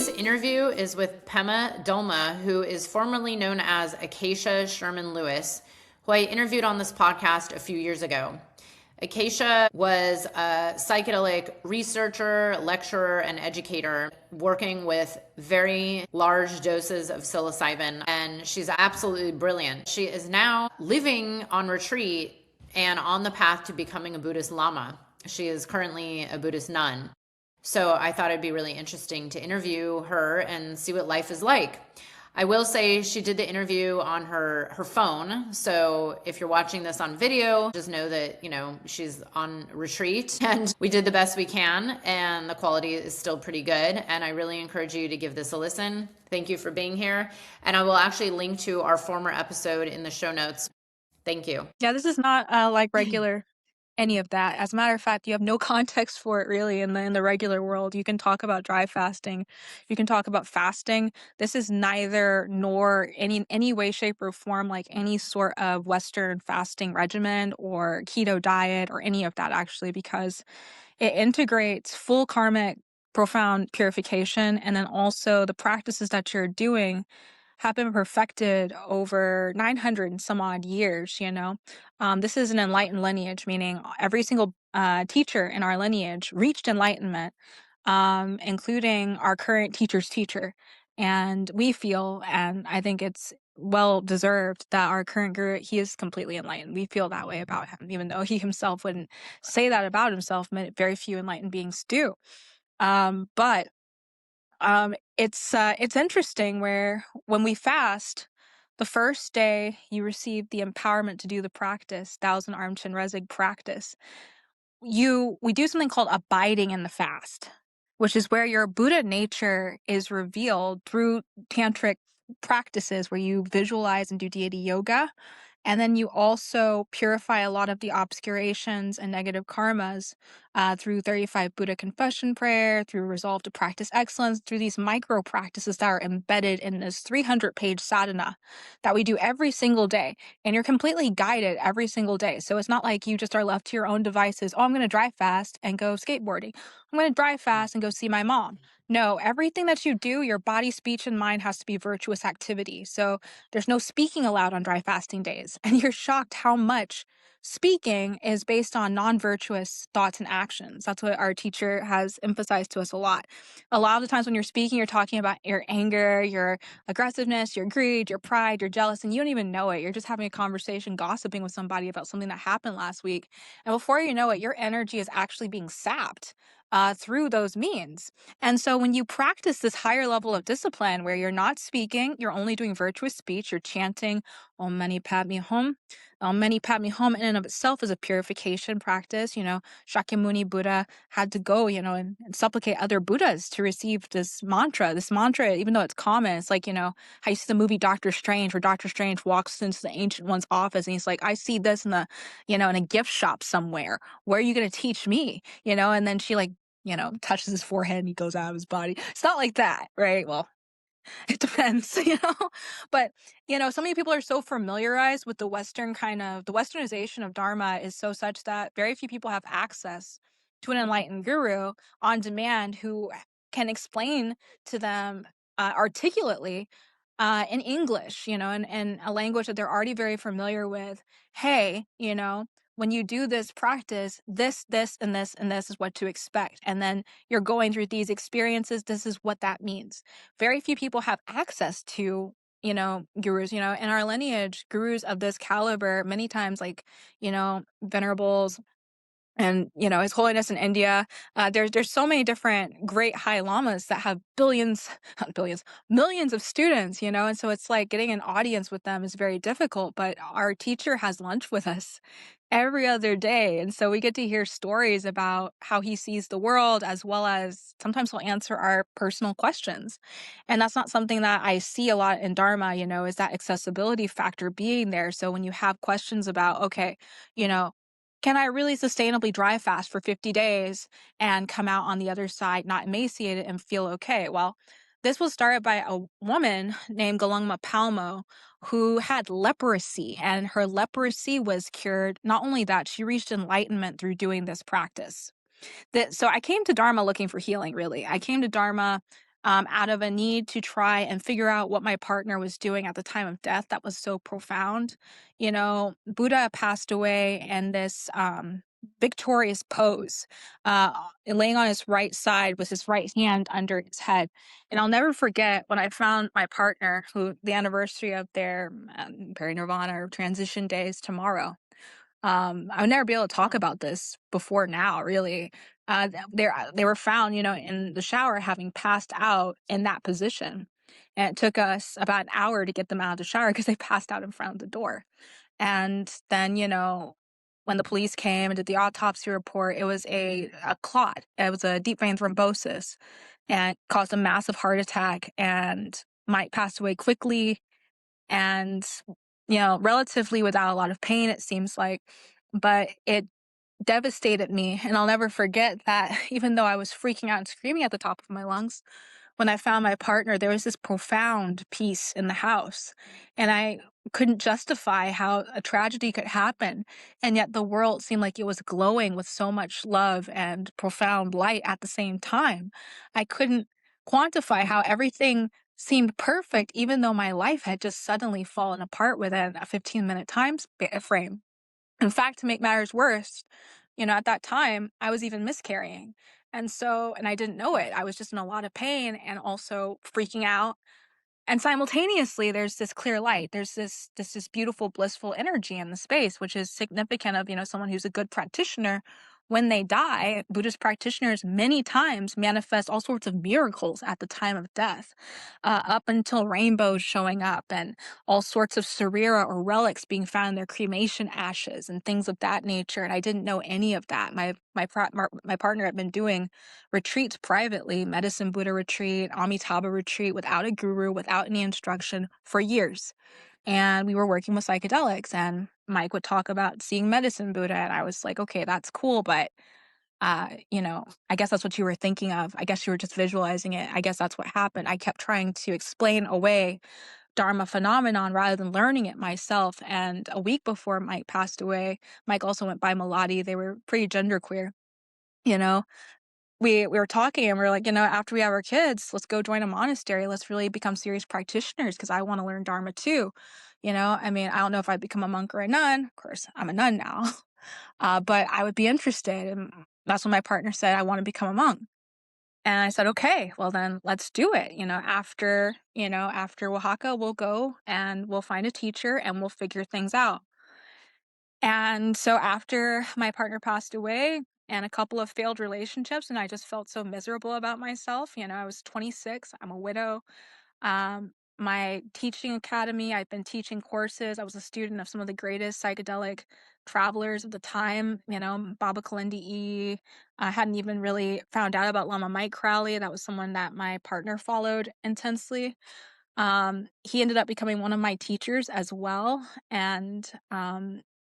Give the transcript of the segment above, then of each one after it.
Today's interview is with Pema Dolma, who is formerly known as Acacia Sherman Lewis, who I interviewed on this podcast a few years ago. Acacia was a psychedelic researcher, lecturer, and educator working with very large doses of psilocybin, and she's absolutely brilliant. She is now living on retreat and on the path to becoming a Buddhist Lama. She is currently a Buddhist nun. So I thought it'd be really interesting to interview her and see what life is like. I will say she did the interview on her phone. So if you're watching this on video, just know that, she's on retreat and we did the best we can and the quality is still pretty good. And I really encourage you to give this a listen. Thank you for being here. And I will actually link to our former episode in the show notes. Thank you. Yeah, this is not like regular any of that. As a matter of fact, you have no context for it really in the regular world. You can talk about dry fasting, you can talk about fasting. This is neither nor any way, shape, or form like any sort of Western fasting regimen or keto diet or any of that actually, because it integrates full karmic profound purification, and then also the practices that you're doing have been perfected over 900 and some odd years. This is an enlightened lineage, meaning every single teacher in our lineage reached enlightenment, including our current teacher's teacher. And we feel, and I think it's well deserved, that our current guru, he is completely enlightened. We feel that way about him, even though he himself wouldn't say that about himself. Very few enlightened beings do. But it's interesting where when we fast, the first day you receive the empowerment to do the practice, Thousand Arm Chin Rezig practice. We do something called abiding in the fast, which is where your Buddha nature is revealed through tantric practices where you visualize and do deity yoga. And then you also purify a lot of the obscurations and negative karmas through 35 Buddha confession prayer, through resolve to practice excellence, through these micro practices that are embedded in this 300-page sadhana that we do every single day. And you're completely guided every single day. So it's not like you just are left to your own devices. Oh, I'm going to dry fast and go skateboarding. I'm going to dry fast and go see my mom. No, everything that you do, your body, speech, and mind has to be virtuous activity. So there's no speaking allowed on dry fasting days. And you're shocked how much speaking is based on non-virtuous thoughts and actions. That's what our teacher has emphasized to us a lot. A lot of the times when you're speaking, you're talking about your anger, your aggressiveness, your greed, your pride, your jealous, and you don't even know it. You're just having a conversation, gossiping with somebody about something that happened last week. And before you know it, your energy is actually being sapped through those means. And so when you practice this higher level of discipline where you're not speaking, you're only doing virtuous speech, you're chanting Om Mani Padme Hum. Om Mani Padme Hum in and of itself is a purification practice. Shakyamuni Buddha had to go, and supplicate other Buddhas to receive this mantra. This mantra, even though it's common, it's like, how you see the movie Doctor Strange, where Doctor Strange walks into the Ancient One's office and he's like, I see this in in a gift shop somewhere. Where are you going to teach me? And then she touches his forehead and he goes out of his body. It's not like that, right? Well, it depends, But, so many people are so familiarized with the westernization of Dharma is so such that very few people have access to an enlightened guru on demand who can explain to them articulately in English, and a language that they're already very familiar with. Hey, when you do this practice, this, and this, and this is what to expect. And then you're going through these experiences. This is what that means. Very few people have access to, gurus, in our lineage, gurus of this caliber, many times venerables, and His Holiness in India. There's so many different great high lamas that have millions of students, and so it's like getting an audience with them is very difficult. But our teacher has lunch with us every other day, and so we get to hear stories about how he sees the world, as well as sometimes he'll answer our personal questions. And that's not something that I see a lot in Dharma, is that accessibility factor being there. So when you have questions about, okay, can I really sustainably dry fast for 50 days and come out on the other side not emaciated and feel okay? Well, this was started by a woman named Galungma Palmo who had leprosy, and her leprosy was cured. Not only that, she reached enlightenment through doing this practice. So I came to Dharma looking for healing, really. I came to Dharma out of a need to try and figure out what my partner was doing at the time of death that was so profound. You know, Buddha passed away in this victorious pose, laying on his right side with his right hand under his head. And I'll never forget when I found my partner, who the anniversary of their parinirvana or transition day is tomorrow. I would never be able to talk about this before now, really. They were found, you know, in the shower having passed out in that position. And it took us about an hour to get them out of the shower because they passed out in front of the door. And then, you know, when the police came and did the autopsy report, it was a clot. It was a deep vein thrombosis and caused a massive heart attack. And Mike passed away quickly and, you know, relatively without a lot of pain, it seems like. But it devastated me. And I'll never forget that even though I was freaking out and screaming at the top of my lungs, when I found my partner, there was this profound peace in the house. And I couldn't justify how a tragedy could happen. And yet the world seemed like it was glowing with so much love and profound light at the same time. I couldn't quantify how everything seemed perfect, even though my life had just suddenly fallen apart within a 15-minute frame. In fact, to make matters worse, you know, at that time, I was even miscarrying. And I didn't know it. I was just in a lot of pain and also freaking out. And simultaneously, there's this clear light. There's this beautiful, blissful energy in the space, which is significant of, you know, someone who's a good practitioner. When they die, Buddhist practitioners many times manifest all sorts of miracles at the time of death, up until rainbows showing up and all sorts of sarira or relics being found in their cremation ashes and things of that nature. And I didn't know any of that. My partner had been doing retreats privately, Medicine Buddha retreat, Amitabha retreat, without a guru, without any instruction for years. And we were working with psychedelics, and Mike would talk about seeing Medicine Buddha. And I was like, okay, that's cool. But, you know, I guess that's what you were thinking of. I guess you were just visualizing it. I guess that's what happened. I kept trying to explain away Dharma phenomenon rather than learning it myself. And a week before Mike passed away, Mike also went by Melody. They were pretty genderqueer, you know, we were talking and we were like, you know, after we have our kids, let's go join a monastery. Let's really become serious practitioners because I want to learn Dharma too. You know, I mean, I don't know if I'd become a monk or a nun. Of course, I'm a nun now, but I would be interested. And that's when my partner said, I want to become a monk. And I said, okay, well then let's do it. After Oaxaca, we'll go and we'll find a teacher and we'll figure things out. And so after my partner passed away and a couple of failed relationships, and I just felt so miserable about myself. You know, I was 26, I'm a widow. My teaching academy, I've been teaching courses. I was a student of some of the greatest psychedelic travelers of the time, you know, Baba Kalindi E. I hadn't even really found out about Lama Mike Crowley. That was someone that my partner followed intensely. He ended up becoming one of my teachers as well, and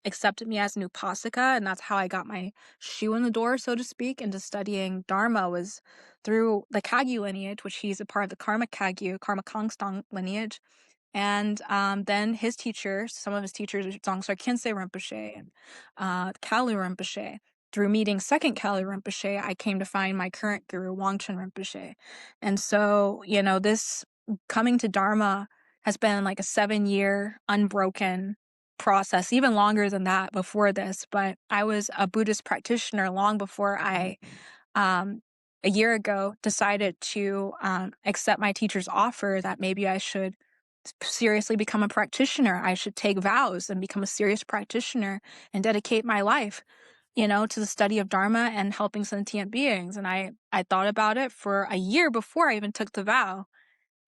accepted me as an upasaka, and that's how I got my shoe in the door, so to speak, into studying Dharma, was through the Kagyu lineage, which he's a part of the Karma Kagyu, Karma Kangstong lineage. And then his teachers, some of his teachers, Dzongsar Khyentse Rinpoche and Kalu Rinpoche. Through meeting second Kalu Rinpoche, I came to find my current guru, Wangchen Rinpoche. And so, you know, this coming to Dharma has been like a 7-year unbroken process, even longer than that before this. But I was a Buddhist practitioner long before I, a year ago, decided to accept my teacher's offer that maybe I should seriously become a practitioner. I should take vows and become a serious practitioner and dedicate my life, you know, to the study of Dharma and helping sentient beings. And I thought about it for a year before I even took the vow.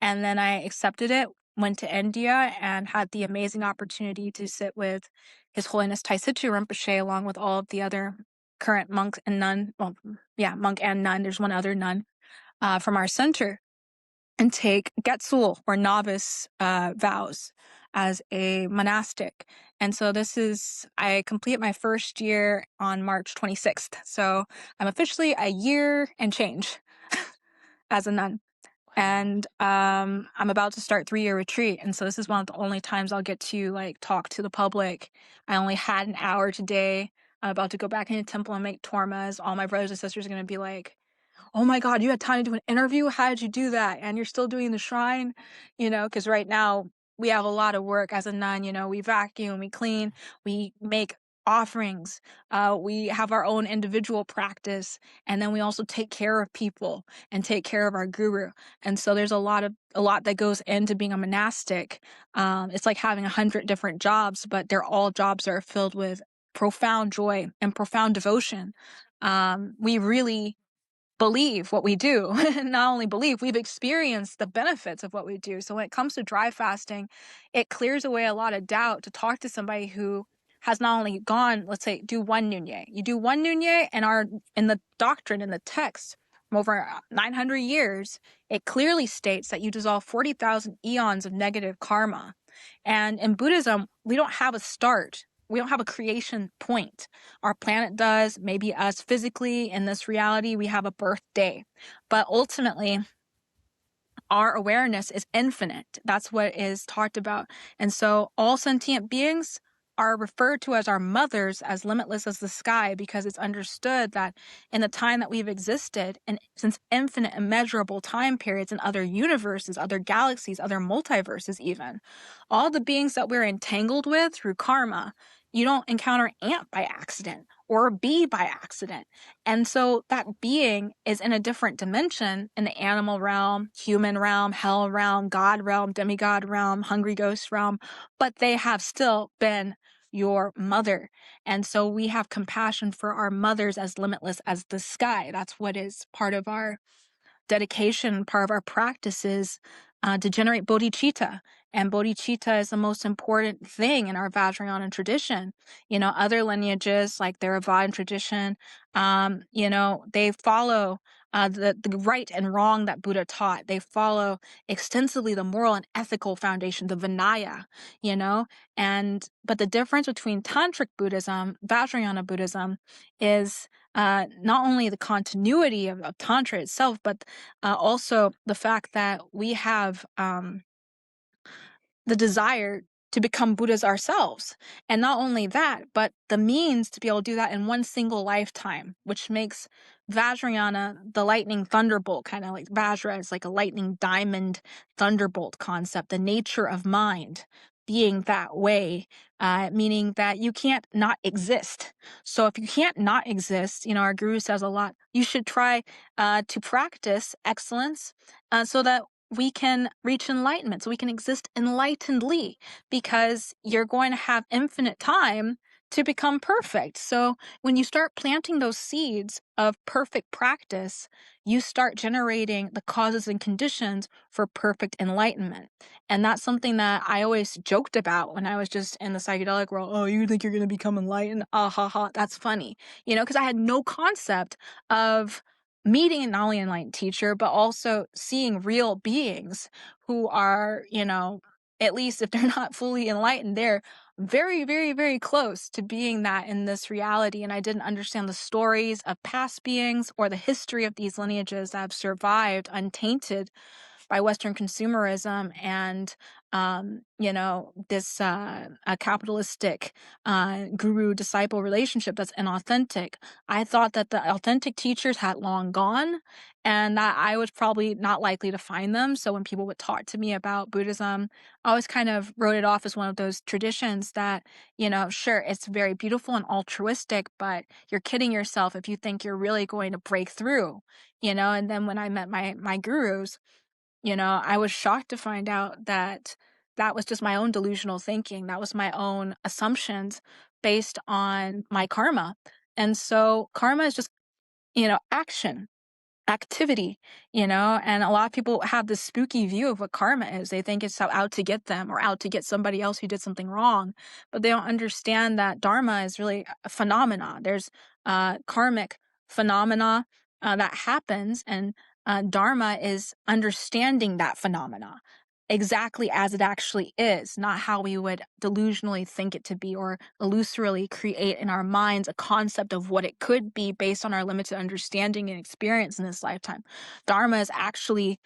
And then I accepted it, went to India, and had the amazing opportunity to sit with His Holiness Taisitsu Rinpoche along with all of the other current monks and nun. Well, yeah, monk and nun. There's one other nun from our center, and take Getsul or novice vows as a monastic. And so I complete my first year on March 26th. So I'm officially a year and change as a nun. And I'm about to start 3-year retreat. And so this is one of the only times I'll get to like talk to the public. I only had an hour today. I'm about to go back into the temple and make tormas. All my brothers and sisters are going to be like, oh my God, you had time to do an interview? How did you do that? And you're still doing the shrine, because right now we have a lot of work as a nun, we vacuum, we clean, we make offerings, we have our own individual practice, and then we also take care of people and take care of our guru. And so there's a lot that goes into being a monastic. It's like having 100 different jobs, but they're all jobs that are filled with profound joy and profound devotion. We really believe what we do. Not only believe, we've experienced the benefits of what we do. So when it comes to dry fasting, it clears away a lot of doubt to talk to somebody who has not only gone, let's say, do one Nunye. You do one Nunye, and in the doctrine, in the text, from over 900 years, it clearly states that you dissolve 40,000 eons of negative karma. And in Buddhism, we don't have a start. We don't have a creation point. Our planet does, maybe us physically in this reality, we have a birthday. But ultimately, our awareness is infinite. That's what is talked about. And so all sentient beings are referred to as our mothers, as limitless as the sky, because it's understood that in the time that we've existed, and since infinite, immeasurable time periods in other universes, other galaxies, other multiverses even, all the beings that we're entangled with through karma, you don't encounter ant by accident or bee by accident. And so that being is in a different dimension, in the animal realm, human realm, hell realm, God realm, demigod realm, hungry ghost realm, but they have still been your mother. And so we have compassion for our mothers as limitless as the sky. That's what is part of our dedication, part of our practices to generate bodhicitta. And bodhicitta is the most important thing in our Vajrayana tradition. Other lineages like Theravada tradition, they follow the right and wrong that Buddha taught. They follow extensively the moral and ethical foundation, the Vinaya, but the difference between Tantric Buddhism, Vajrayana Buddhism, is not only the continuity of Tantra itself, but also the fact that we have the desire to become Buddhas ourselves. And not only that, but the means to be able to do that in one single lifetime, which makes Vajrayana the lightning thunderbolt, kind of like Vajra is like a lightning diamond thunderbolt concept, the nature of mind being that way, meaning that you can't not exist. So if you can't not exist, our guru says a lot, you should try to practice excellence so that we can reach enlightenment, so we can exist enlightenedly, because you're going to have infinite time to become perfect. So when you start planting those seeds of perfect practice, you start generating the causes and conditions for perfect enlightenment. And that's something that I always joked about when I was just in the psychedelic world. Oh, you think you're going to become enlightened? Ah, ha, ha. That's funny, because I had no concept of meeting a not only enlightened teacher, but also seeing real beings who are, at least if they're not fully enlightened, they're very, very, very close to being that in this reality. And I didn't understand the stories of past beings or the history of these lineages that have survived untainted by Western consumerism and, this a capitalistic guru-disciple relationship that's inauthentic. I thought that the authentic teachers had long gone and that I was probably not likely to find them. So when people would talk to me about Buddhism, I always kind of wrote it off as one of those traditions that, sure, it's very beautiful and altruistic, but you're kidding yourself if you think you're really going to break through, and then when I met my gurus, I was shocked to find out that that was just my own delusional thinking. That was my own assumptions based on my karma. And so karma is just, action, activity, and a lot of people have this spooky view of what karma is. They think it's out to get them or out to get somebody else who did something wrong, but they don't understand that Dharma is really a phenomena. There's karmic phenomena that happens, and Dharma is understanding that phenomena. exactly as it actually is, not how we would delusionally think it to be or illusorily create in our minds a concept of what it could be based on our limited understanding and experience in this lifetime. Dharma is actually,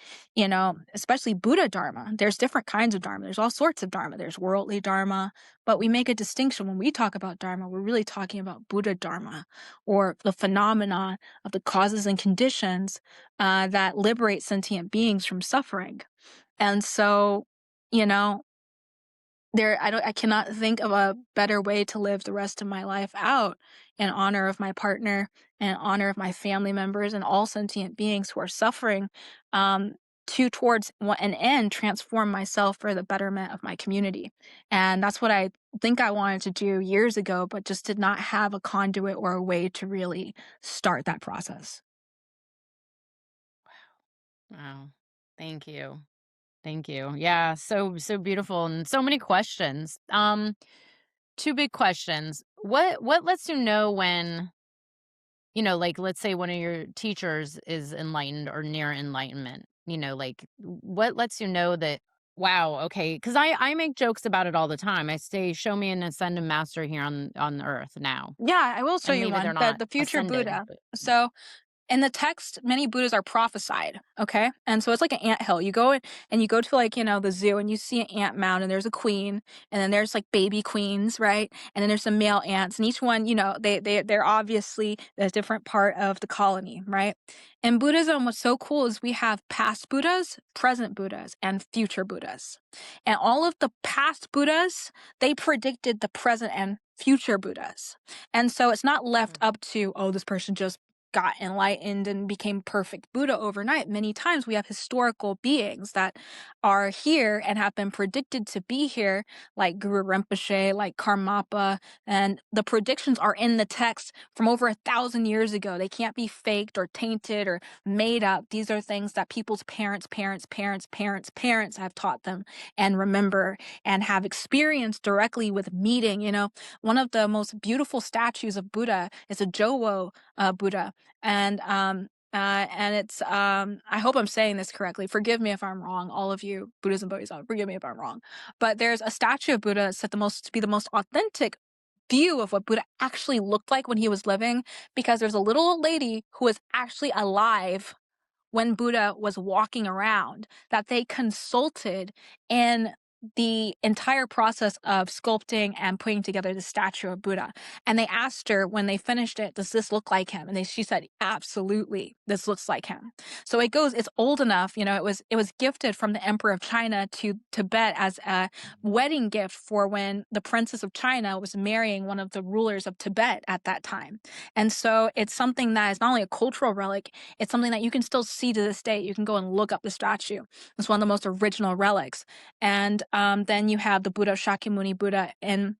especially Buddha Dharma. There's different kinds of Dharma. There's all sorts of Dharma. There's worldly Dharma, but we make a distinction when we talk about Dharma. We're really talking about Buddha Dharma, or the phenomenon of the causes and conditions that liberate sentient beings from suffering. And so, you know, I cannot think of a better way to live the rest of my life out in honor of my partner and in honor of my family members and all sentient beings who are suffering, towards an end, transform myself for the betterment of my community. And that's what I think I wanted to do years ago, but just did not have a conduit or a way to really start that process. Wow. Thank you. Thank you. Yeah, so beautiful and so many questions. Two big questions. What lets you know when, like let's say one of your teachers is enlightened or near enlightenment, like what lets you know that, wow, okay, cuz I make jokes about it all the time. I say show me an ascended master here on the earth now. Yeah, I will show And you maybe they're one. not The future ascended, Buddha. but So in the text, many Buddhas are prophesied, okay? And so it's like an ant hill. You go in and you go to, like, the zoo, and you see an ant mound, and there's a queen, and then there's like baby queens, right? And then there's some male ants, and each one, they're obviously a different part of the colony, right? In Buddhism, what's so cool is we have past Buddhas, present Buddhas, and future Buddhas. And all of the past Buddhas, they predicted the present and future Buddhas. And so it's not left up to, oh, this person just got enlightened and became perfect Buddha overnight. Many times we have historical beings that are here and have been predicted to be here, like Guru Rinpoche, like Karmapa, and the predictions are in the text from over 1,000 years ago. They can't be faked or tainted or made up. These are things that people's parents have taught them and remember and have experienced directly with meeting. One of the most beautiful statues of Buddha is a Jowo Buddha, and it's I hope I'm saying this correctly. Forgive me if I'm wrong, all of you Buddhism Bodhisattvas. Forgive me if I'm wrong. But there's a statue of Buddha that's said to be the most authentic view of what Buddha actually looked like when he was living, because there's a little old lady who is actually alive when Buddha was walking around, that they consulted in the entire process of sculpting and putting together the statue of Buddha. And they asked her when they finished it, does this look like him? And she said, absolutely, this looks like him. So it's old enough, it was gifted from the Emperor of China to Tibet as a wedding gift for when the Princess of China was marrying one of the rulers of Tibet at that time. And so it's something that is not only a cultural relic, it's something that you can still see to this day. You can go and look up the statue. It's one of the most original relics. And then you have the Buddha Shakyamuni Buddha in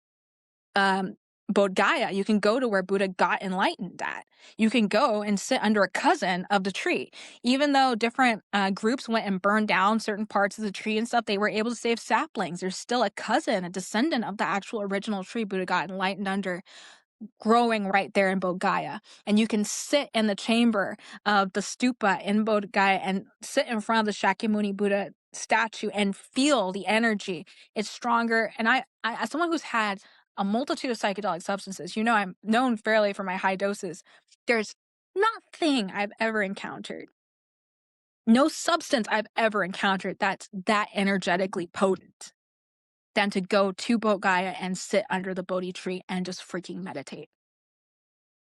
Bodh Gaya. You can go to where Buddha got enlightened at. You can go and sit under a cousin of the tree. Even though different groups went and burned down certain parts of the tree and stuff, they were able to save saplings. There's still a cousin, a descendant of the actual original tree Buddha got enlightened under, growing right there in Bodh Gaya. And you can sit in the chamber of the stupa in Bodh Gaya and sit in front of the Shakyamuni Buddha statue and feel the energy. It's stronger. And I as someone who's had a multitude of psychedelic substances, I'm known fairly for my high doses. There's nothing I've ever encountered, no substance I've ever encountered that's that energetically potent than to go to Bodh Gaya and sit under the Bodhi tree and just freaking meditate.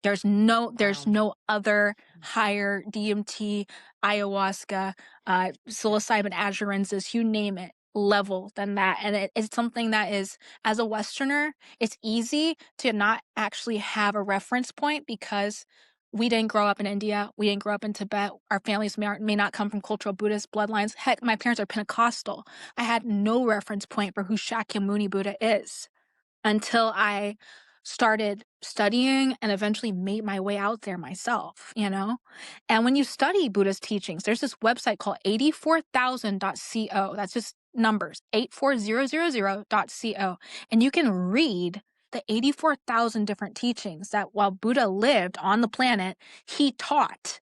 There's wow. no other higher DMT, ayahuasca, psilocybin ajurensis, you name it, level than that. And it's something that is, as a Westerner, it's easy to not actually have a reference point because we didn't grow up in India. We didn't grow up in Tibet. Our families may not come from cultural Buddhist bloodlines. Heck, my parents are Pentecostal. I had no reference point for who Shakyamuni Buddha is until I started studying and eventually made my way out there myself. And when you study Buddhist teachings, there's this website called 84,000.co. That's just numbers, 84000.co. And you can read the 84,000 different teachings that while Buddha lived on the planet, he taught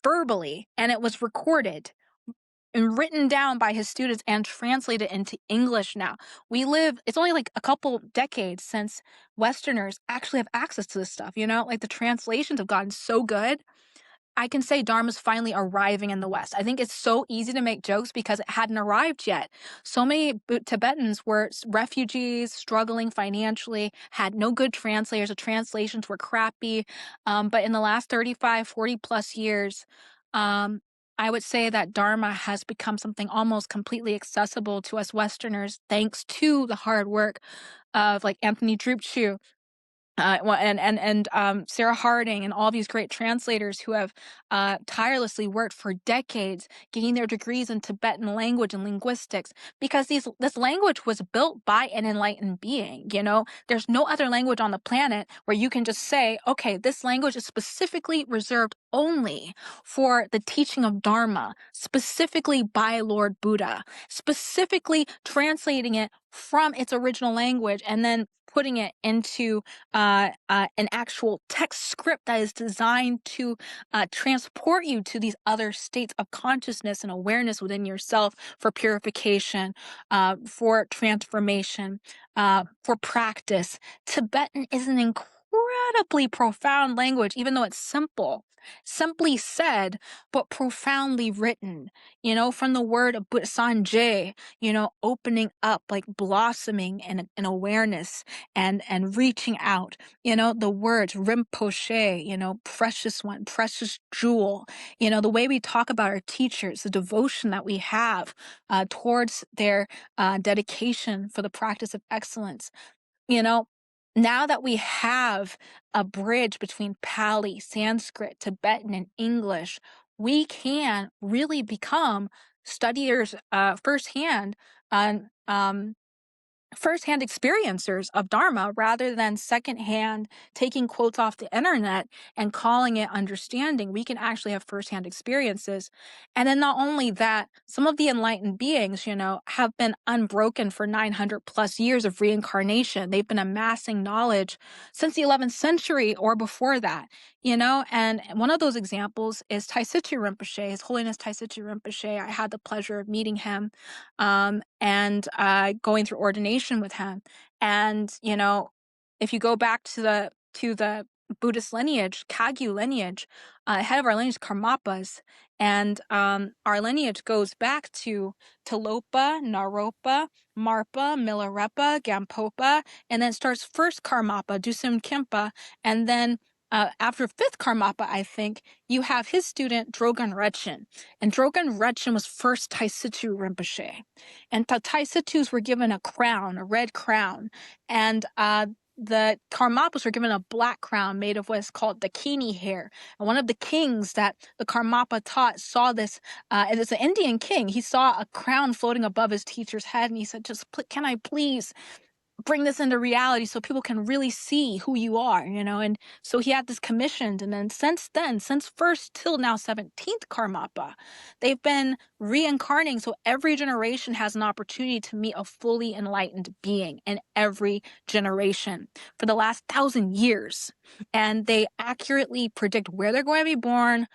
verbally, and it was recorded and written down by his students and translated into English now. It's only like a couple decades since Westerners actually have access to this stuff, Like the translations have gotten so good. I can say Dharma's finally arriving in the West. I think it's so easy to make jokes because it hadn't arrived yet. So many Tibetans were refugees, struggling financially, had no good translators. The translations were crappy. But in the last 35, 40 plus years, um, I would say that Dharma has become something almost completely accessible to us Westerners, thanks to the hard work of like Anthony Drupchu, Sarah Harding and all these great translators who have tirelessly worked for decades, getting their degrees in Tibetan language and linguistics, because this language was built by an enlightened being. There's no other language on the planet where you can just say, okay, this language is specifically reserved only for the teaching of Dharma, specifically by Lord Buddha, specifically translating it from its original language and then putting it into an actual text script that is designed to transport you to these other states of consciousness and awareness within yourself for purification, for transformation, for practice. Tibetan is an incredibly profound language, even though it's simply said, but profoundly written, from the word of Sanje, opening up, like blossoming in awareness and reaching out, the words Rinpoche, precious one, precious jewel, the way we talk about our teachers, the devotion that we have towards their dedication for the practice of excellence. you know, Now that we have a bridge between Pali, Sanskrit, Tibetan, and English, we can really become studiers firsthand on firsthand experiencers of Dharma rather than secondhand taking quotes off the internet and calling it understanding. We can actually have firsthand experiences. And then not only that, some of the enlightened beings, have been unbroken for 900 plus years of reincarnation. They've been amassing knowledge since the 11th century or before that, and one of those examples is Taisitsu Rinpoche, His Holiness Taisitsu Rinpoche. I had the pleasure of meeting him and going through ordination with him. And if you go back to the Buddhist lineage, Kagyu lineage, head of our lineage is Karmapas, and our lineage goes back to Talopa, Naropa, Marpa, Milarepa, Gampopa, and then starts first Karmapa, Dusum Kimpa, and then after fifth Karmapa, I think, you have his student Drogon Retchen. And Drogon Retchen was first Taisitsu Rinpoche. And the Taisitsus were given a crown, a red crown. And the Karmapas were given a black crown made of what's called dakini hair. And one of the kings that the Karmapa taught saw this, and it's an Indian king. He saw a crown floating above his teacher's head, and he said, can I please bring this into reality so people can really see who you are, and so he had this commissioned. And then since first till now 17th Karmapa, they've been reincarnating, so every generation has an opportunity to meet a fully enlightened being in every generation for the last 1,000 years. And they accurately predict where they're going to be born,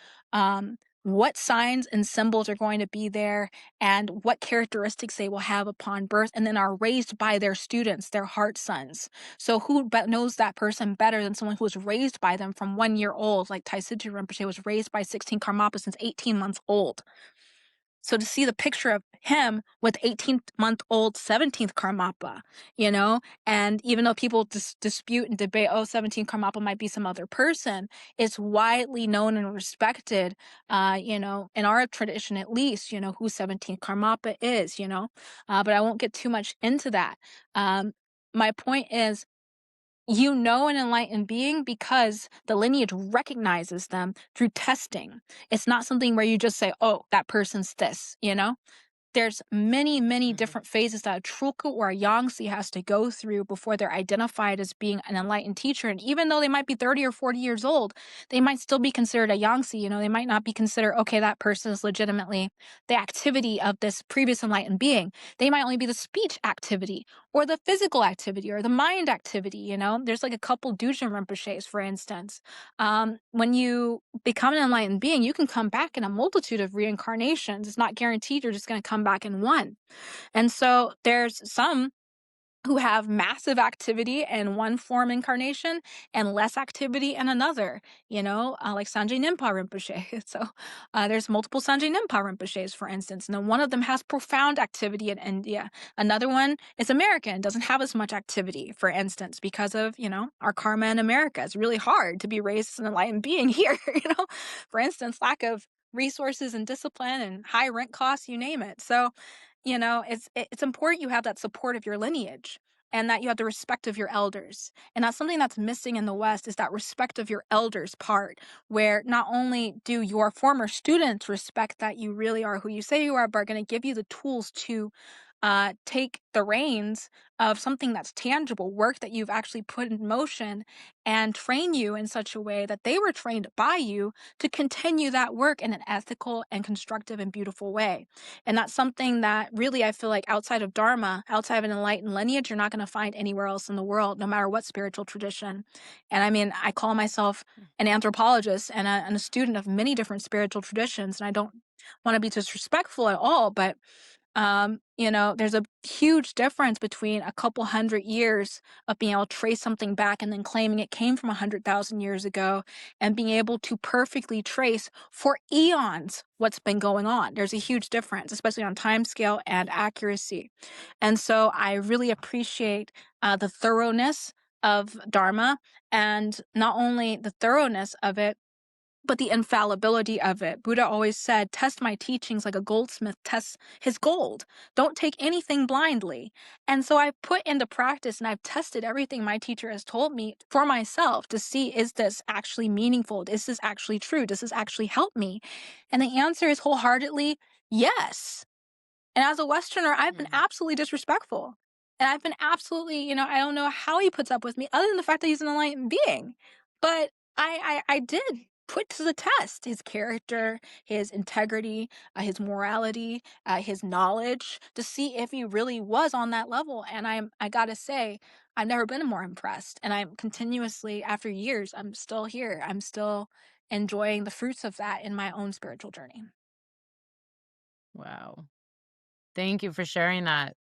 what signs and symbols are going to be there, and what characteristics they will have upon birth, and then are raised by their students, their heart sons. So who knows that person better than someone who was raised by them from 1 year old, like Taisitsu Rinpoche was raised by 16 Karmapas since 18 months old. So to see the picture of him with 18-month-old 17th Karmapa, and even though people dispute and debate, 17th Karmapa might be some other person, it's widely known and respected, in our tradition at least, who 17th Karmapa is, but I won't get too much into that. My point is, an enlightened being because the lineage recognizes them through testing. It's not something where you just say, oh, that person's this, there's many different phases that a Trulka or a Yangtze has to go through before they're identified as being an enlightened teacher. And even though they might be 30 or 40 years old, they might still be considered a Yangtze. You know, they might not be considered, okay, that person is legitimately the activity of this previous enlightened being. They might only be the speech activity or the physical activity or the mind activity. You know, there's like a couple Dujin Rinpoches, for instance. When you become an enlightened being, you can come back in a multitude of reincarnations. It's not guaranteed you're just going to come back in one. And so there's some who have massive activity in one form incarnation and less activity in another, you know, like Sanjay Nimpa Rinpoche. So there's multiple Sanjay Nimpa Rinpoches, for instance, and then one of them has profound activity in India. Another one is American, doesn't have as much activity, for instance, because of, you know, our karma in America. It's really hard to be raised as an enlightened being here, you know, for instance, lack of resources and discipline and high rent costs, you name it. So, you know, it's important you have that support of your lineage and that you have the respect of your elders. And that's something that's missing in the West, is that respect of your elders part, where not only do your former students respect that you really are who you say you are, but are going to give you the tools to take the reins of something that's tangible, work that you've actually put in motion, and train you in such a way that they were trained by you to continue that work in an ethical and constructive and beautiful way. And that's something that really I feel like outside of Dharma, outside of an enlightened lineage, you're not going to find anywhere else in the world, no matter what spiritual tradition. And I mean, I call myself an anthropologist and a student of many different spiritual traditions, and I don't want to be disrespectful at all, but you know, there's a huge difference between a couple hundred years of being able to trace something back and then claiming it came from 100,000 years ago, and being able to perfectly trace for eons what's been going on. There's a huge difference, especially on time scale and accuracy. And so I really appreciate the thoroughness of Dharma, and not only the thoroughness of it, but the infallibility of it. Buddha always said, test my teachings like a goldsmith tests his gold. Don't take anything blindly. And so I've put into practice and I've tested everything my teacher has told me for myself to see, is this actually meaningful? Is this actually true? Does this actually help me? And the answer is wholeheartedly yes. And as a Westerner, I've been absolutely disrespectful. And I've been absolutely, you know, I don't know how he puts up with me other than the fact that he's an enlightened being. But I did put to the test his character, his integrity, his morality, his knowledge, to see if he really was on that level. And I gotta say, I've never been more impressed. And I'm continuously, after years, I'm still here. I'm still enjoying the fruits of that in my own spiritual journey. Wow. Thank you for sharing that.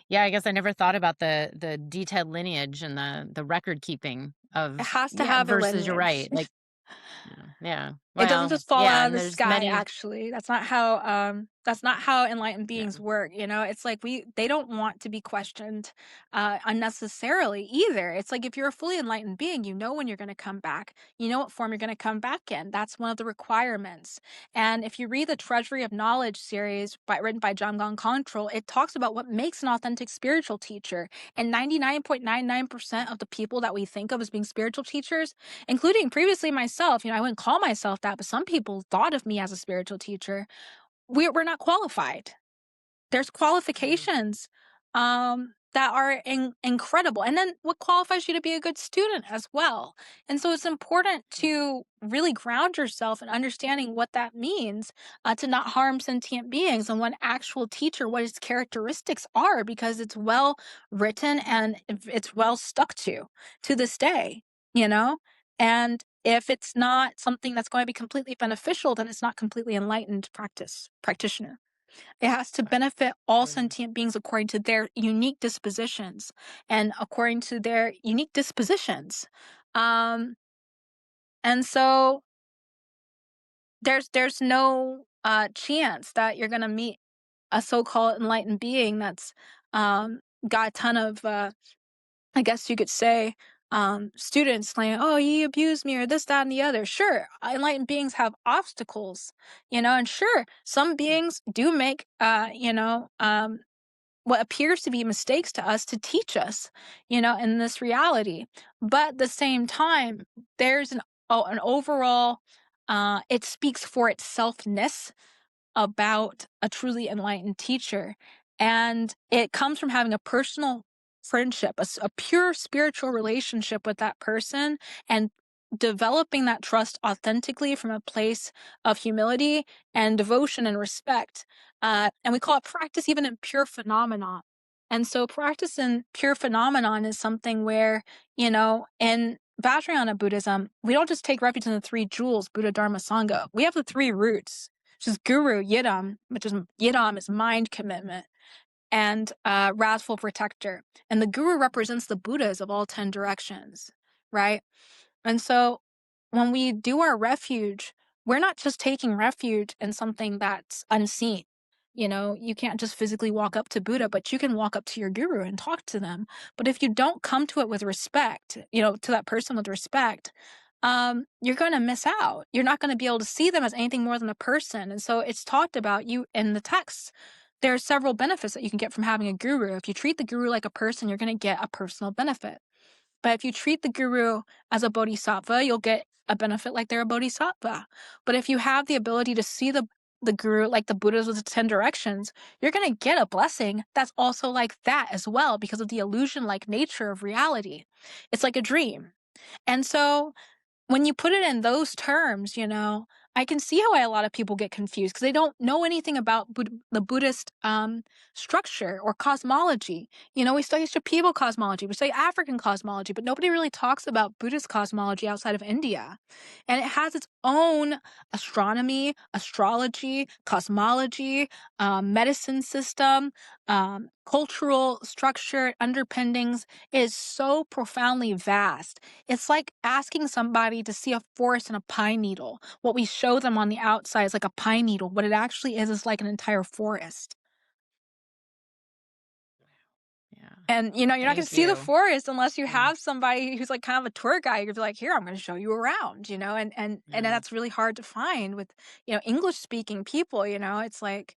Yeah, I guess I never thought about the detailed lineage and the record keeping It of, has to yeah, have a versus you're lineage. right. Like, yeah. It doesn't Well, just fall yeah, out of and the there's sky, many, actually. That's not how enlightened yeah. beings work, you know? It's like they don't want to be questioned unnecessarily either. It's like if you're a fully enlightened being, you know when you're going to come back. You know what form you're going to come back in. That's one of the requirements. And if you read the Treasury of Knowledge series written by Jamgon Kongtrul, it talks about what makes an authentic spiritual teacher. And 99.99% of the people that we think of as being spiritual teachers, including previously myself, you know, I wouldn't call myself that, but some people thought of me as a spiritual teacher. We're not qualified. There's qualifications that are incredible. And then what qualifies you to be a good student as well. And so it's important to really ground yourself in understanding what that means, to not harm sentient beings, and what an actual teacher, what its characteristics are, because it's well written and it's well stuck to this day, you know? And if it's not something that's going to be completely beneficial, then it's not completely enlightened practitioner. It has to benefit all sentient beings according to their unique dispositions and according to their unique dispositions. Um, and so there's no chance that you're gonna meet a so-called enlightened being that's got a ton of I guess you could say students saying, oh, you abused me or this, that, and the other. Sure, enlightened beings have obstacles, you know, and sure, some beings do make what appears to be mistakes to us to teach us, you know, in this reality. But at the same time, there's an overall, it speaks for itselfness about a truly enlightened teacher. And it comes from having a personal friendship, a pure spiritual relationship with that person, and developing that trust authentically from a place of humility and devotion and respect. And we call it practice even in pure phenomenon. And so practice in pure phenomenon is something where, in Vajrayana Buddhism, we don't just take refuge in the three jewels, Buddha, Dharma, Sangha. We have the three roots, which is guru, yidam, which is yidam is mind commitment, and wrathful protector. And the guru represents the Buddhas of all 10 directions, right? And so when we do our refuge, we're not just taking refuge in something that's unseen. You can't just physically walk up to Buddha, but you can walk up to your guru and talk to them. But if you don't come to it with respect, to that person with respect, you're going to miss out. You're not going to be able to see them as anything more than a person. And so it's talked about you in the text. There are several benefits that you can get from having a guru. If you treat the guru like a person, you're going to get a personal benefit. But if you treat the guru as a bodhisattva, you'll get a benefit like they're a bodhisattva. But if you have the ability to see the guru like the Buddhas with the 10 directions, you're going to get a blessing that's also like that as well because of the illusion-like nature of reality. It's like a dream. And so when you put it in those terms, I can see how a lot of people get confused because they don't know anything about the Buddhist structure or cosmology. We study Shipibo cosmology, we study African cosmology, but nobody really talks about Buddhist cosmology outside of India. And it has its own astronomy, astrology, cosmology, medicine system, cultural structure, underpinnings. It is so profoundly vast. It's like asking somebody to see a forest and a pine needle. What we show them on the outside is like a pine needle. What it actually is like an entire forest. Yeah. And, you're not going to Thank see the you. forest unless you Mm. have somebody who's like kind of a tour guide. You're like, here, I'm going to show you around, and Yeah. that's really hard to find with, English speaking people, it's like,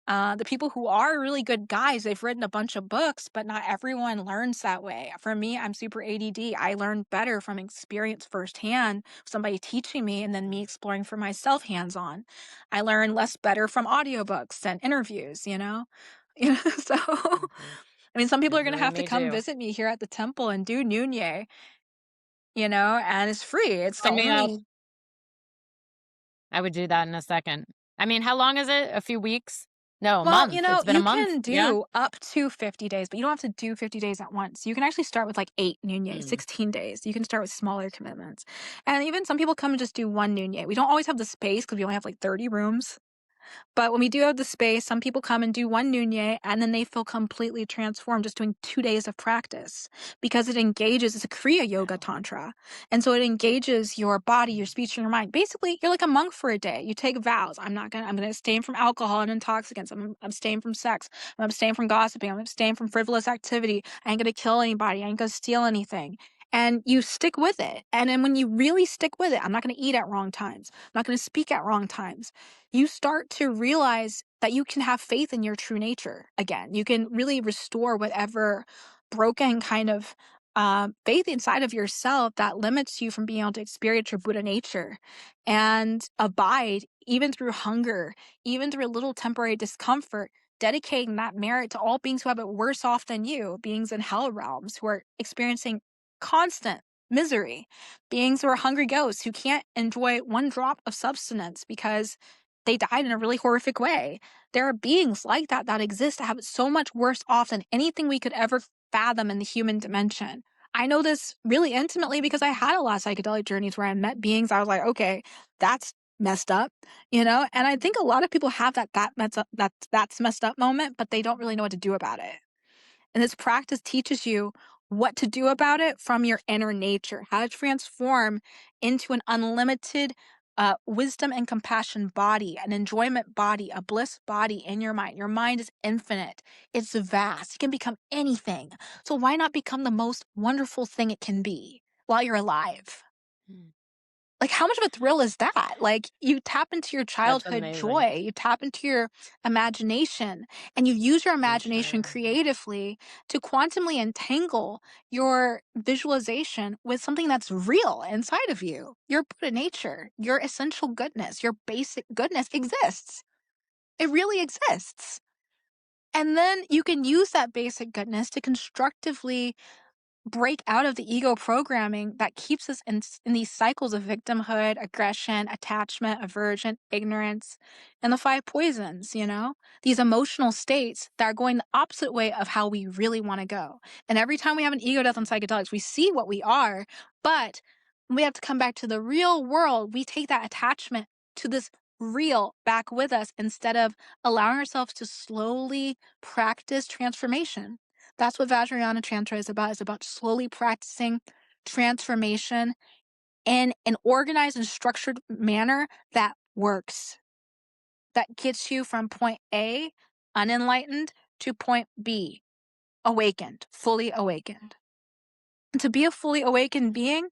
the people who are really good guys, they've written a bunch of books, but not everyone learns that way. For me, I'm super ADD. I learn better from experience firsthand, somebody teaching me, and then me exploring for myself hands-on. I learn less better from audiobooks and interviews, So, Mhm. I mean, some people are going to Really, have to me come too. visit me here at the temple and do Nunye, and it's free. It's the Sign me up. only. I would do that in a second. I mean, how long is it? A few weeks? No, a Well, month. It's been a you month. can Yeah. do up to 50 days, but you don't have to do 50 days at once. You can actually start with like 8 Nunye, Mm. 16 days. You can start with smaller commitments. And even some people come and just do one Nunye. We don't always have the space because we only have like 30 rooms. But when we do have the space, some people come and do one Nunye and then they feel completely transformed just doing 2 days of practice because it engages, it's a Kriya Yoga Tantra. And so it engages your body, your speech, and your mind. Basically, you're like a monk for a day. You take vows. I'm going to abstain from alcohol and intoxicants. I'm abstain from sex. I'm abstain from gossiping. I'm abstain from frivolous activity. I ain't going to kill anybody. I ain't going to steal anything. And you stick with it. And then when you really stick with it, I'm not going to eat at wrong times. I'm not going to speak at wrong times. You start to realize that you can have faith in your true nature again. You can really restore whatever broken kind of faith inside of yourself that limits you from being able to experience your Buddha nature and abide even through hunger, even through a little temporary discomfort, dedicating that merit to all beings who have it worse off than you, beings in hell realms who are experiencing constant misery, beings who are hungry ghosts who can't enjoy one drop of substance because they died in a really horrific way. There are beings like that exist that have it so much worse off than anything we could ever fathom in the human dimension. I know this really intimately because I had a lot of psychedelic journeys where I met beings. I was like, okay, that's messed up, And I think a lot of people have that's messed up moment, but they don't really know what to do about it. And this practice teaches you what to do about it from your inner nature, how to transform into an unlimited wisdom and compassion body, an enjoyment body, a bliss body in your mind. Your mind is infinite. It's vast. It can become anything. So why not become the most wonderful thing it can be while you're alive? Mm. Like, how much of a thrill is that? Like, you tap into your That's childhood amazing. joy, you tap into your imagination, and you use your For imagination sure. creatively to quantumly entangle your visualization with something that's real inside of you. Your Buddha nature, your essential goodness, your basic goodness exists. It really exists. And then you can use that basic goodness to constructively break out of the ego programming that keeps us in these cycles of victimhood, aggression, attachment, aversion, ignorance, and the five poisons, these emotional states that are going the opposite way of how we really want to go. And every time we have an ego death on psychedelics, we see what we are, but when we have to come back to the real world, we take that attachment to this real back with us instead of allowing ourselves to slowly practice transformation. That's what Vajrayana Tantra is about. It's about slowly practicing transformation in an organized and structured manner that works, that gets you from point A, unenlightened, to point B, awakened, fully awakened. And to be a fully awakened being,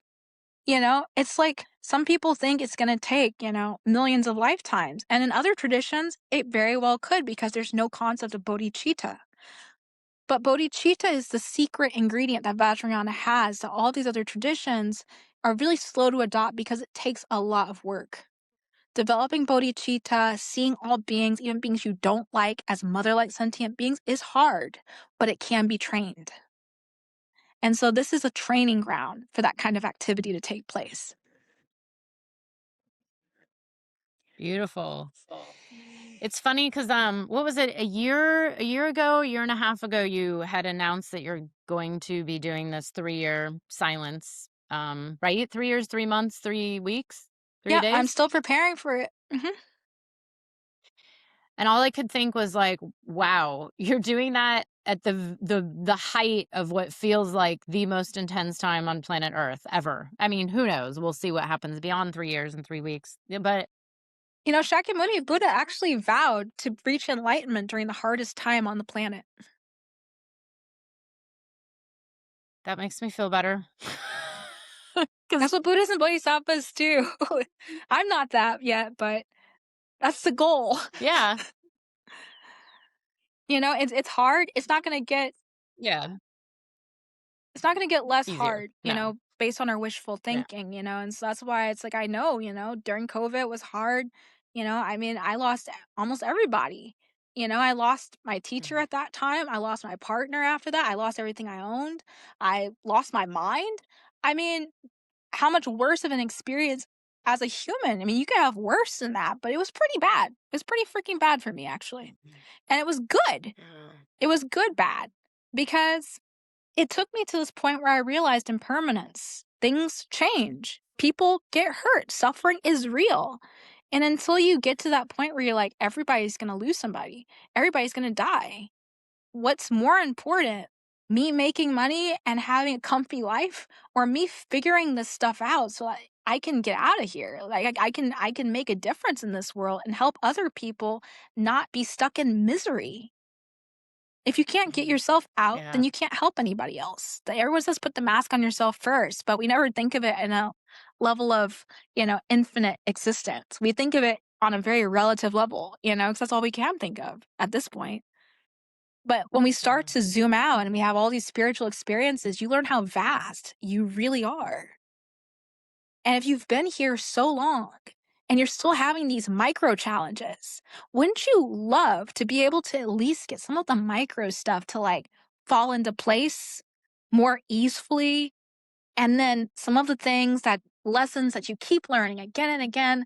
it's like some people think it's going to take, millions of lifetimes. And in other traditions, it very well could because there's no concept of bodhicitta. But bodhicitta is the secret ingredient that Vajrayana has that all these other traditions are really slow to adopt because it takes a lot of work. Developing bodhicitta, seeing all beings, even beings you don't like, as mother-like sentient beings is hard, but it can be trained. And so this is a training ground for that kind of activity to take place. Beautiful. It's funny because what was it, a year ago, a year and a half ago, you had announced that you're going to be doing this 3-year silence, right? 3 years, 3 months, 3 weeks, 3 Yeah, I'm days? still preparing for it. And all I could think was like, wow, you're doing that at the height of what feels like the most intense time on planet Earth ever. I mean, who knows? We'll see what happens beyond 3 years and 3 weeks. Yeah, but Shakyamuni Buddha actually vowed to reach enlightenment during the hardest time on the planet. that makes me feel better. That's what Buddhas and Bodhisattvas do. I'm not that yet, but that's the goal. Yeah. It's hard. It's not gonna get Yeah. less Easier. hard, No. based on our wishful Yeah. thinking, and so that's why it's like I know, during COVID it was hard. I mean, I lost almost everybody. I lost my teacher Mhm. at that time. I lost my partner after that. I lost everything I owned. I lost my mind. I mean, how much worse of an experience as a human? I mean, you could have worse than that, but it was pretty bad. It was pretty freaking bad for me, actually. And it was good. Yeah. It was good bad because it took me to this point where I realized impermanence. Things change. People get hurt. Suffering is real. And until you get to that point where you're like, everybody's going to lose somebody, everybody's going to die, what's more important, me making money and having a comfy life, or me figuring this stuff out so I can get out of here? Like I can make a difference in this world and help other people not be stuck in misery. If you can't get yourself out, then Yeah. you can't help anybody else. Everyone says put the mask on yourself first, but we never think of it in a level of, infinite existence. We think of it on a very relative level, because that's all we can think of at this point. But when we start to zoom out and we have all these spiritual experiences, you learn how vast you really are. And if you've been here so long and you're still having these micro challenges, wouldn't you love to be able to at least get some of the micro stuff to fall into place more easily? And then some of the lessons that you keep learning again and again,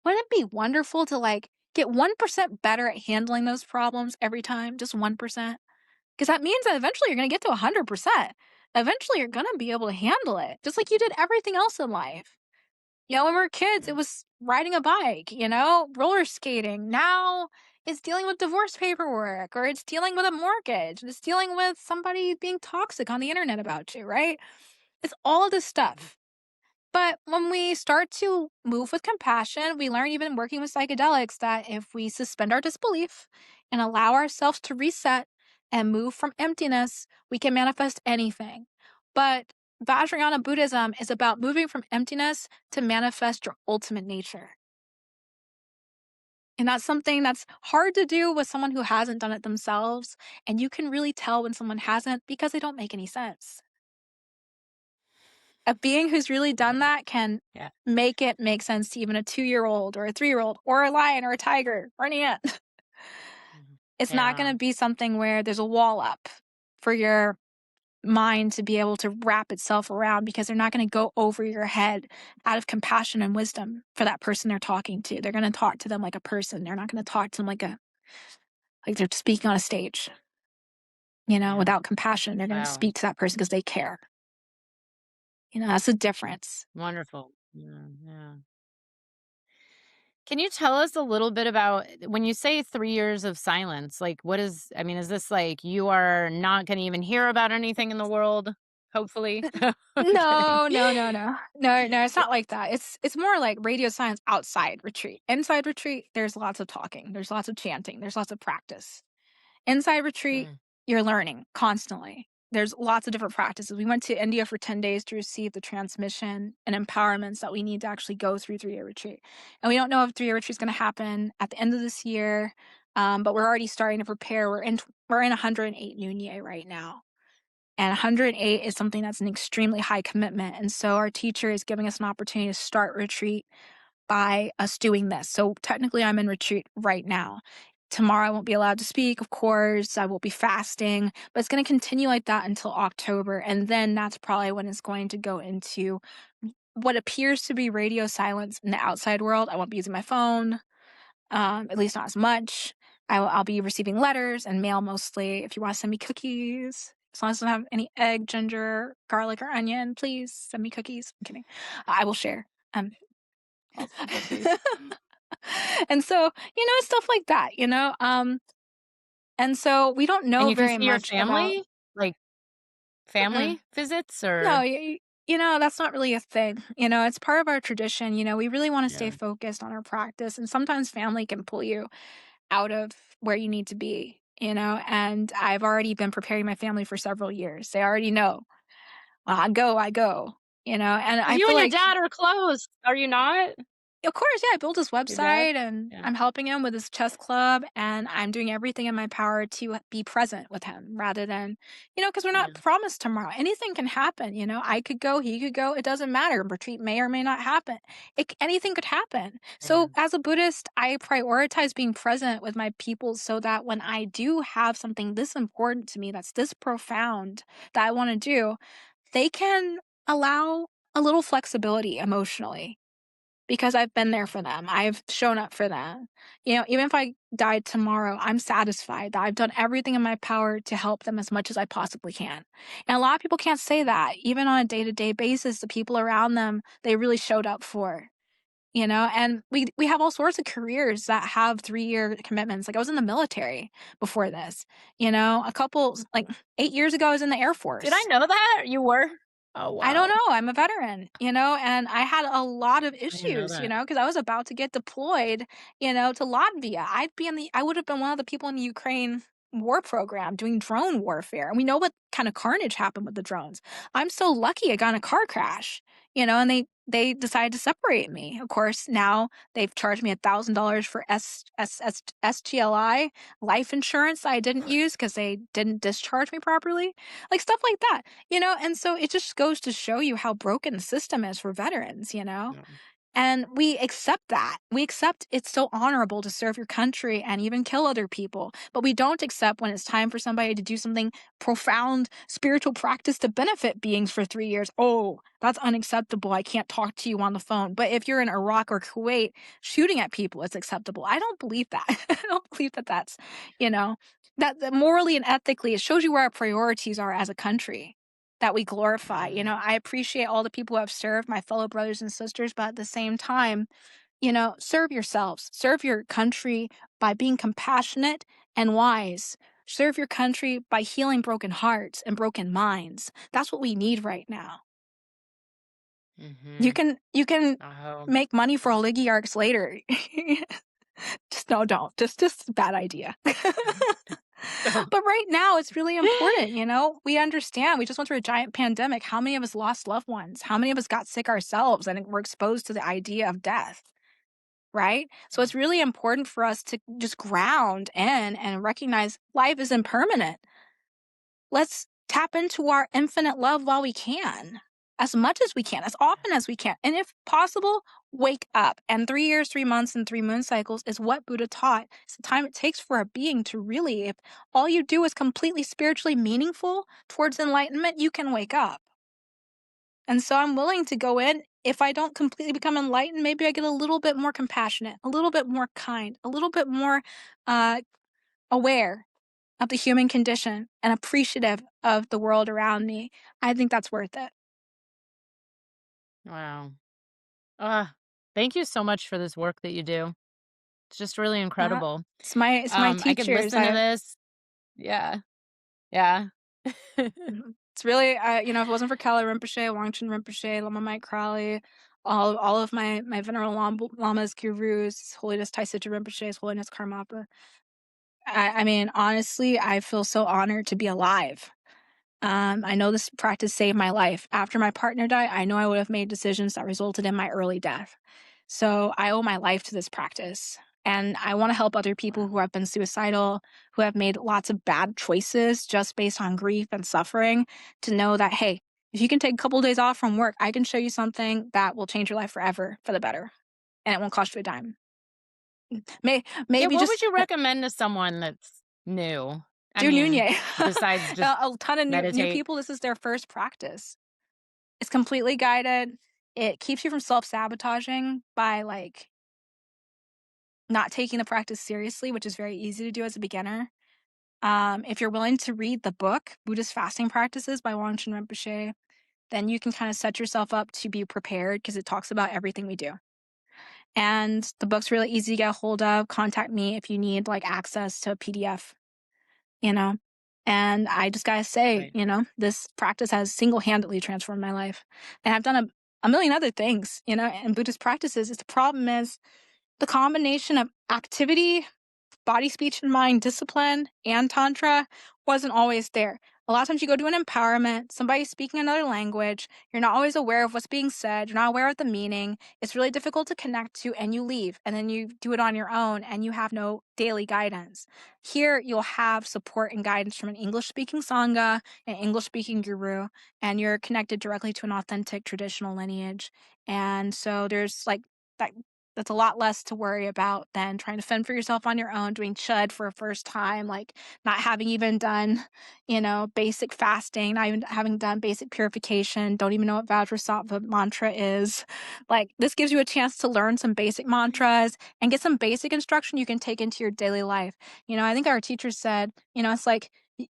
wouldn't it be wonderful to get 1% better at handling those problems every time? Just 1%? Because that means that eventually you're going to get to 100%. Eventually you're going to be able to handle it, just like you did everything else in life. When we were kids, it was riding a bike, roller skating. Now it's dealing with divorce paperwork, or it's dealing with a mortgage. It's dealing with somebody being toxic on the internet about you, right? It's all of this stuff. But when we start to move with compassion, we learn, even working with psychedelics, that if we suspend our disbelief and allow ourselves to reset and move from emptiness, we can manifest anything. But Vajrayana Buddhism is about moving from emptiness to manifest your ultimate nature. And that's something that's hard to do with someone who hasn't done it themselves. And you can really tell when someone hasn't because they don't make any sense. A being who's really done that can Yeah. make it make sense to even a 2-year-old or a 3-year-old or a lion or a tiger or an ant. It's not Yeah. going to be something where there's a wall up for your mind to be able to wrap itself around, because they're not going to go over your head out of compassion and wisdom for that person they're talking to. They're going to talk to them like a person. They're not going to talk to them like they're speaking on a stage, Yeah. without compassion. They're going to Wow. speak to that person because they care. That's the difference. Wonderful. Yeah. Yeah. Can you tell us a little bit about when you say 3 years of silence, like is this like you are not going to even hear about anything in the world, hopefully? I'm kidding. No, no, no, no. No, no, it's not like that. It's more like radio science outside retreat. Inside retreat, there's lots of talking, there's lots of chanting, there's lots of practice. Inside retreat, Mm, you're learning constantly. There's lots of different practices. We went to India for 10 days to receive the transmission and empowerments that we need to actually go through 3-year retreat. And we don't know if 3-year retreat is going to happen at the end of this year, but we're already starting to prepare. We're in 108 Nunye right now. And 108 is something that's an extremely high commitment. And so our teacher is giving us an opportunity to start retreat by us doing this. So technically, I'm in retreat right now. Tomorrow, I won't be allowed to speak, of course. I will be fasting, but it's going to continue like that until October. And then that's probably when it's going to go into what appears to be radio silence in the outside world. I won't be using my phone, at least not as much. I'll be receiving letters and mail mostly. If you want to send me cookies, as long as I don't have any egg, ginger, garlic, or onion, please send me cookies. I'm kidding. I will share. awesome cookies. And so, stuff like that, and so we don't And know you can very see your much about. family, like Mm-mm. family visits No, or that's not really a thing. It's part of our tradition. We really want to stay yeah. focused on our practice, and sometimes family can pull you out of where you need to be, and I've already been preparing my family for several years. They already know. I go, and Because I you feel and your like. dad are close, are you not? Of course, yeah, I built his Your dad? website and Yeah. I'm helping him with his chess club, and I'm doing everything in my power to be present with him rather than, because we're not Yeah. promised tomorrow. Anything can happen, I could go, he could go, it doesn't matter. Retreat may or may not happen. Anything could happen. Yeah. So as a Buddhist, I prioritize being present with my people so that when I do have something this important to me, that's this profound that I want to do, they can allow a little flexibility emotionally because I've been there for them. I've shown up for them. Even if I died tomorrow, I'm satisfied that I've done everything in my power to help them as much as I possibly can. And a lot of people can't say that. Even on a day-to-day basis, the people around them, they really showed up for. And we have all sorts of careers that have 3-year commitments. Like I was in the military before this. A couple like 8 years ago I was in the Air Did I Force. know that? You were? Oh, I don't wow. know. I'm a veteran, and I had a lot of I didn't know issues, that. because I was about to get deployed, to Latvia. I would have been one of the people in the Ukraine war program doing drone warfare. And we know what kind of carnage happened with the drones. I'm so lucky I got in a car crash, and they decided to separate me. Of course, now they've charged me $1,000 for SGLI life insurance I didn't use because they didn't discharge me properly. Like stuff like that. And so it just goes to show you how broken the system is for veterans. Yeah. And we accept that. We accept it's so honorable to serve your country and even kill other people. But we don't accept when it's time for somebody to do something profound spiritual practice to benefit beings for 3 years. Oh, that's unacceptable. I can't talk to you on the phone. But if you're in Iraq or Kuwait shooting at people, it's acceptable. I don't believe that. I don't believe that that's, that morally and ethically, it shows you where our priorities are as a country that we glorify. Mm. I appreciate all the people who have served, my fellow brothers and sisters, but at the same time, serve yourselves, serve your country by being compassionate and wise. Serve your country by healing broken hearts and broken minds. That's what we need right now. You Mhm. can Oh. make money for oligarchs later. Just no, don't. Just bad idea. But right now, it's really important, We understand. We just went through a giant pandemic. How many of us lost loved ones? How many of us got sick ourselves and were exposed to the idea of death? Right? So it's really important for us to just ground in and recognize life is impermanent. Let's tap into our infinite love while we can. as much as we can, as often as we can. And if possible, wake up. And 3 years, 3 months, and 3 moon cycles is what Buddha taught. It's the time it takes for a being to really, if all you do is completely spiritually meaningful towards enlightenment, you can wake up. And so I'm willing to go in. If I don't completely become enlightened, maybe I get a little bit more compassionate, a little bit more kind, a little bit more uh, aware of the human condition and appreciative of the world around me. I think that's worth it. Wow. Thank you so much for this work that you do. It's just really Yeah. incredible. It's my I could teachers. listen to this. Yeah. Yeah. It's really, if it wasn't for Kala Rinpoche, Wangchen Rinpoche, Lama Mike Crowley, all of my venerable lamas, gurus, His Holiness Taisitcha Rinpoche, His Holiness Karmapa. I mean, honestly, I feel so honored to be alive. I know this practice saved my life. After my partner died, I know I would have made decisions that resulted in my early death. So I owe my life to this practice. And I want to help other people who have been suicidal, who have made lots of bad choices just based on grief and suffering, to know that, hey, if you can take a couple of days off from work, I can show you something that will change your life forever for the better. And it won't cost you a dime. Yeah, Maybe what just would you recommend to someone that's new? I do mean, Nunye. besides just A ton of new meditate. people, this is their first practice. It's completely guided. It keeps you from self-sabotaging by not taking the practice seriously, which is very easy to do as a beginner. If you're willing to read the book, Buddhist Fasting Practices by Wangchen Rinpoche, then you can kind of set yourself up to be prepared because it talks about everything we do. And the book's really easy to get a hold of. Contact me if you need access to a PDF, you know. And I just gotta say, Right. this practice has single-handedly transformed my life. And I've done a million other things, in Buddhist practices. The problem is the combination of activity, body, speech, and mind discipline and tantra wasn't always there. A lot of times you go to an empowerment, somebody's speaking another language, you're not always aware of what's being said, you're not aware of the meaning, it's really difficult to connect to, and you leave, and then you do it on your own, and you have no daily guidance. Here, you'll have support and guidance from an English-speaking Sangha, an English-speaking guru, and you're connected directly to an authentic traditional lineage. And so there's that that's a lot less to worry about than trying to fend for yourself on your own, doing chud for a first time, not having even done, basic fasting, not even having done basic purification, don't even know what Vajrasattva mantra is. This gives you a chance to learn some basic mantras and get some basic instruction you can take into your daily life. I think our teacher said, it's like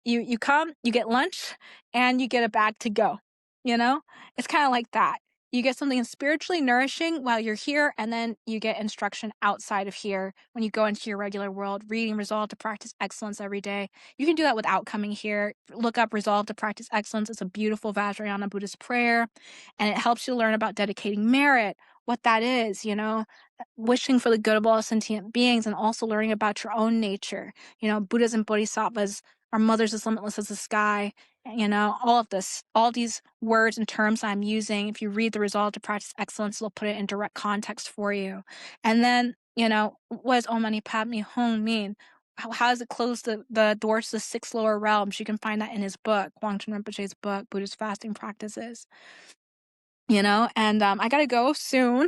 you come, you get lunch, and you get a bag to go. It's kind of like that. You get something spiritually nourishing while you're here, and then you get instruction outside of here when you go into your regular world, reading Resolve to Practice Excellence every day. You can do that without coming here. Look up Resolve to Practice Excellence. It's a beautiful Vajrayana Buddhist prayer, and it helps you learn about dedicating merit, what that is, wishing for the good of all sentient beings, and also learning about your own nature. Buddhas and Bodhisattvas are mothers as limitless as the sky. All of this, all these words and terms I'm using, if you read the Resolve to Practice Excellence, it'll put it in direct context for you. And then, what does Om Mani Padme Hum mean? How does it close the doors to the 6 lower realms? You can find that in his book, Wangchen Rinpoche's book, Buddhist Fasting Practices. And I gotta go soon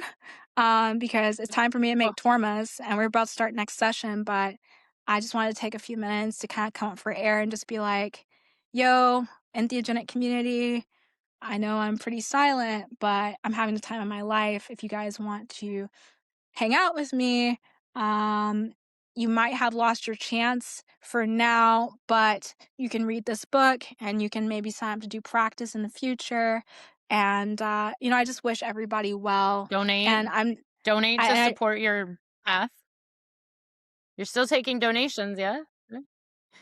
because it's time for me to make tormas, and we're about to start next session, but I just wanted to take a few minutes to kind of come up for air and just be like, yo, entheogenic community, I know I'm pretty silent, but I'm having the time of my life. If you guys want to hang out with me, you might have lost your chance for now, but you can read this book and you can maybe sign up to do practice in the future. And I just wish everybody well. Donate. And Donate to I support your path. You're still taking donations, yeah?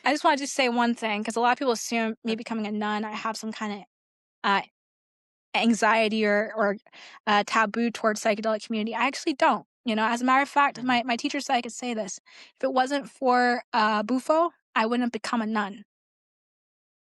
I just wanted to say one thing, because a lot of people assume me becoming a nun, I have some kind of uh, anxiety or taboo towards psychedelic community. I actually don't. As a matter of fact, my teacher said I could say this. If it wasn't for Bufo, I wouldn't have become a nun.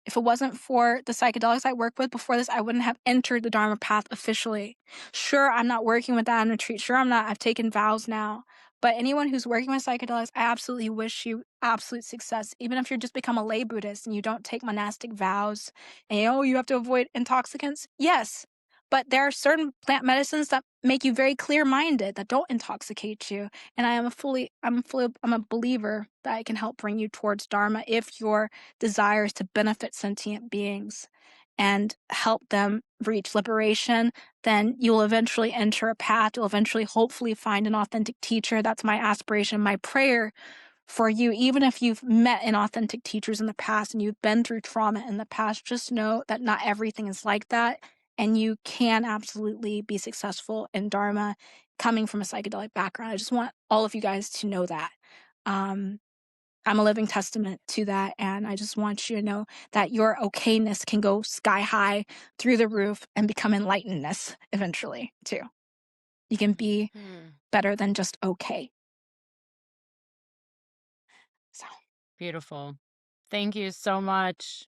If it wasn't for the psychedelics I worked with before this, I wouldn't have entered the Dharma path officially. Sure, I'm not working with that in retreat. Sure, I've taken vows now. But anyone who's working with psychedelics, I absolutely wish you absolute success. Even if you're just become a lay Buddhist and you don't take monastic vows and you have to avoid intoxicants. Yes, But there are certain plant medicines that make you very clear-minded, that don't intoxicate you. And I'm a believer that it can help bring you towards Dharma if your desire is to benefit sentient beings and help them reach liberation. Then you'll eventually enter a path. You'll eventually, hopefully, find an authentic teacher. That's my aspiration, my prayer for you. Even if you've met inauthentic teachers in the past and you've been through trauma in the past, just know that not everything is like that. And you can absolutely be successful in Dharma coming from a psychedelic background. I just want all of you guys to know that. Um, I'm a living testament to that. And I just want you to know that your okayness can go sky high through the roof and become enlightenedness eventually, too. You can be better than just okay. So Beautiful. Thank you so much.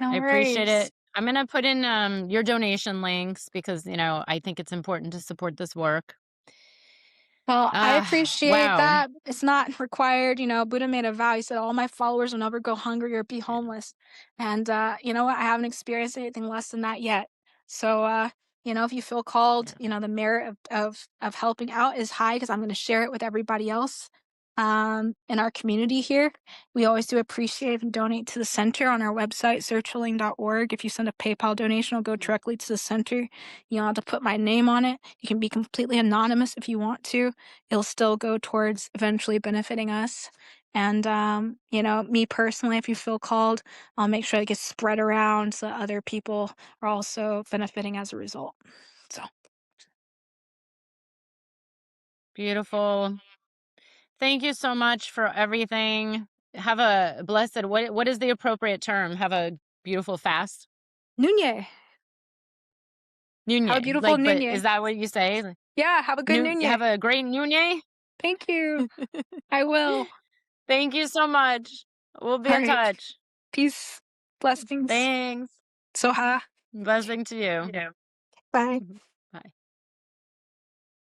no I appreciate worries. it. I'm going to put in your donation links because, I think it's important to support this work. Well, I appreciate Wow. that. It's not required. Buddha made a vow. He said, all my followers will never go hungry or be homeless. And you know what? I haven't experienced anything less than that yet. So, if you feel called, the merit of helping out is high because I'm going to share it with everybody else in our community here. We always do appreciate if you donate to the center on our website, searchhealing.org. If you send a PayPal donation, it'll go directly to the center. You don't have to put my name on it. You can be completely anonymous if you want to. It'll still go towards eventually benefiting us. And, me personally, if you feel called, I'll make sure it gets spread around so that other people are also benefiting as a result. So, Beautiful. Thank you so much for everything. Have a blessed, what is the appropriate term? Have a beautiful fast? Nunye. Have a Nunye. beautiful But Nunye. is that what you say? Yeah, have a good Nunye. Have a great Nunye? Thank you. I will. Thank you so much. We'll be All in right. touch. Peace. Blessings. Thanks. Soha. Blessing to you. Bye. Bye.